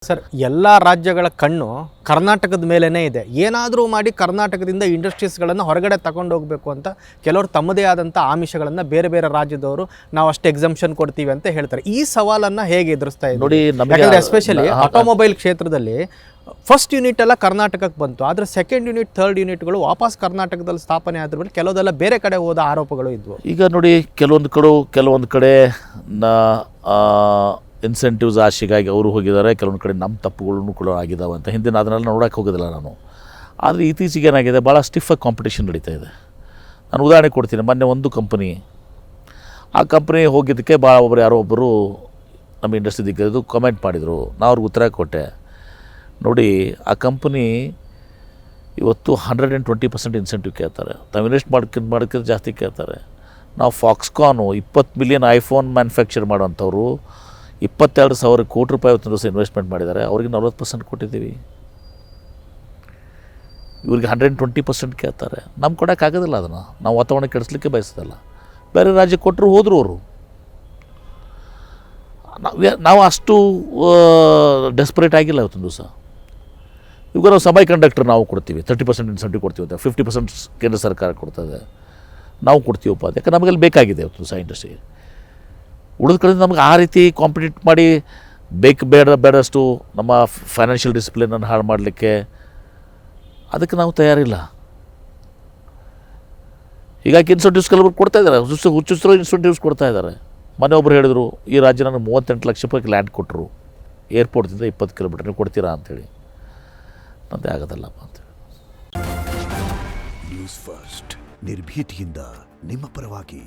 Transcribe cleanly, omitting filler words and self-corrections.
Sir, ಎಲ್ಲ ರಾಜ್ಯಗಳ ಕಣ್ಣು ಕರ್ನಾಟಕದ ಮೇಲೇ ಇದೆ. ಏನಾದರೂ ಮಾಡಿ ಕರ್ನಾಟಕದಿಂದ ಇಂಡಸ್ಟ್ರೀಸ್ಗಳನ್ನು ಹೊರಗಡೆ ತಗೊಂಡು ಹೋಗಬೇಕು ಅಂತ ಕೆಲವರು ತಮ್ಮದೇ ಆದಂಥ ಆಮಿಷಗಳನ್ನು ಬೇರೆ ಬೇರೆ ರಾಜ್ಯದವರು ನಾವು ಅಷ್ಟು ಎಕ್ಸಂಪ್ಷನ್ ಕೊಡ್ತೀವಿ ಅಂತ ಹೇಳ್ತಾರೆ. ಈ ಸವಾಲನ್ನು ಹೇಗೆ ಎದುರಿಸ್ತಾ ಇದ್ದೀವಿ? ನೋಡಿ, ಯಾಕಂದರೆ ಎಸ್ಪೆಷಲಿ ಆಟೋಮೊಬೈಲ್ ಕ್ಷೇತ್ರದಲ್ಲಿ ಫಸ್ಟ್ ಯೂನಿಟ್ ಎಲ್ಲ ಕರ್ನಾಟಕಕ್ಕೆ ಬಂತು, ಆದರೆ ಸೆಕೆಂಡ್ ಯೂನಿಟ್ ಥರ್ಡ್ ಯೂನಿಟ್ಗಳು ವಾಪಸ್ ಕರ್ನಾಟಕದಲ್ಲಿ ಸ್ಥಾಪನೆ ಆದ್ರ ಮೇಲೆ ಕೆಲವುದೆಲ್ಲ ಬೇರೆ ಕಡೆ ಹೋದ ಆರೋಪಗಳು ಇದ್ವು. ಈಗ ನೋಡಿ, ಕೆಲವೊಂದು ಕಡೆ ಇನ್ಸೆಂಟಿವ್ಸ್ ಆಶೆಗಾಗಿ ಅವರು ಹೋಗಿದ್ದಾರೆ, ಕೆಲವೊಂದು ಕಡೆ ನಮ್ಮ ತಪ್ಪುಗಳನ್ನು ಕೂಡ ಆಗಿದ್ದಾವೆ ಅಂತ ಹಿಂದಿನ ಅದನ್ನೆಲ್ಲ ನೋಡೋಕ್ಕೆ ಹೋಗೋದಿಲ್ಲ ನಾನು. ಆದರೆ ಇತ್ತೀಚೆಗೆ ಏನಾಗಿದೆ, ಭಾಳ ಸ್ಟಿಫಾಗಿ ಕಾಂಪಿಟೇಷನ್ ನಡೀತಾ ಇದೆ. ನಾನು ಉದಾಹರಣೆ ಕೊಡ್ತೀನಿ. ಮೊನ್ನೆ ಒಂದು ಕಂಪನಿ, ಆ ಕಂಪ್ನಿ ಹೋಗಿದ್ದಕ್ಕೆ ಯಾರೋ ಒಬ್ಬರು ನಮ್ಮ ಇಂಡಸ್ಟ್ರಿ ದಿಗ್ಗಜರು ಕಮೆಂಟ್ ಮಾಡಿದರು. ನಾವು ಅವ್ರಿಗೆ ಉತ್ತರ ಕೊಟ್ಟೆ. ನೋಡಿ, ಆ ಕಂಪನಿ ಇವತ್ತು 120% ಇನ್ಸೆಂಟಿವ್ ಕೇಳ್ತಾರೆ. ತಾವು ಇನ್ವೆಸ್ಟ್ ಮಾಡೋಕ್ಕಿಂತ ಜಾಸ್ತಿ ಕೇಳ್ತಾರೆ. ನಾವು ಫಾಕ್ಸ್ಕಾನು 20 ಮಿಲಿಯನ್ ಐಫೋನ್ ಮ್ಯಾನುಫ್ಯಾಕ್ಚರ್ ಮಾಡೋವಂಥವ್ರು 22,000 ಕೋಟಿ ರೂಪಾಯಿ ಇವತ್ತಿನ ದಿವಸ ಇನ್ವೆಸ್ಟ್ಮೆಂಟ್ ಮಾಡಿದ್ದಾರೆ. ಅವ್ರಿಗೆ 40% ಕೊಟ್ಟಿದ್ದೀವಿ. ಇವ್ರಿಗೆ 120% ಕೇಳ್ತಾರೆ. ನಮ್ಮ ಕೊಡೋಕ್ಕಾಗೋದಿಲ್ಲ. ಅದನ್ನು ನಾವು ವಾತಾವರಣ ಕೆಡಿಸ್ಲಿಕ್ಕೆ ಬಯಸೋದಲ್ಲ. ಬೇರೆ ರಾಜ್ಯಕ್ಕೆ ಕೊಟ್ಟರು ಹೋದರು ಅವರು. ನಾವು ಅಷ್ಟು ಡೆಸ್ಪರೇಟ್ ಆಗಿಲ್ಲ ಇವತ್ತಿನ ದಿವಸ. ಇವಾಗ ನಾವು ಸೆಮಿ ಕಂಡಕ್ಟರ್ ನಾವು ಕೊಡ್ತೀವಿ, 30% ಇನ್ಸೆಂಟಿವ್ ಕೊಡ್ತೀವಿ ಅಂತ, 50% ಕೇಂದ್ರ ಸರ್ಕಾರ ಕೊಡ್ತದೆ, ನಾವು ಕೊಡ್ತೀವಪ್ಪ. ಯಾಕಂದ್ರೆ ನಮಗಲ್ಲಿ ಬೇಕಾಗಿದೆ ಇವತ್ತು ದಿವಸ ಇಂಡಸ್ಟ್ರಿ. ಉಳಿದ ಕಡೆಯಿಂದ ನಮಗೆ ಆ ರೀತಿ ಕಾಂಪಿಟೇಟ್ ಮಾಡಿ ಬೇಡಷ್ಟು ನಮ್ಮ ಫೈನಾನ್ಷಿಯಲ್ ಡಿಸಿಪ್ಲಿನನ್ನು ಹಾಳು ಮಾಡಲಿಕ್ಕೆ ಅದಕ್ಕೆ ನಾವು ತಯಾರಿಲ್ಲ. ಹೀಗಾಗಿ ಇನ್ಸೆಂಟಿವ್ಸ್ ಕೆಲವರು ಕೊಡ್ತಾ ಇದ್ದಾರೆ, ಹುಚ್ಚುಚ್ಚರು ಇನ್ಸೆಂಟಿವ್ಸ್ ಕೊಡ್ತಾ ಇದ್ದಾರೆ. ಮನೆ ಒಬ್ಬರು ಹೇಳಿದರು, ಈ ರಾಜ್ಯ ನನಗೆ 38 ಲಕ್ಷ ರೂಪಾಯಿಗೆ ಲ್ಯಾಂಡ್ ಕೊಟ್ಟರು, ಏರ್ಪೋರ್ಟಿಂದ 20 ಕಿಲೋಮೀಟರ್, ನೀವು ಕೊಡ್ತೀರಾ ಅಂಥೇಳಿ. ನಂದೇ ಆಗೋದಲ್ಲಪ್ಪ ಅಂತೇಳಿ. ನ್ಯೂಸ್ ಫಸ್ಟ್, ನಿರ್ಭೀತಿಯಿಂದ ನಿಮ್ಮ ಪರವಾಗಿ.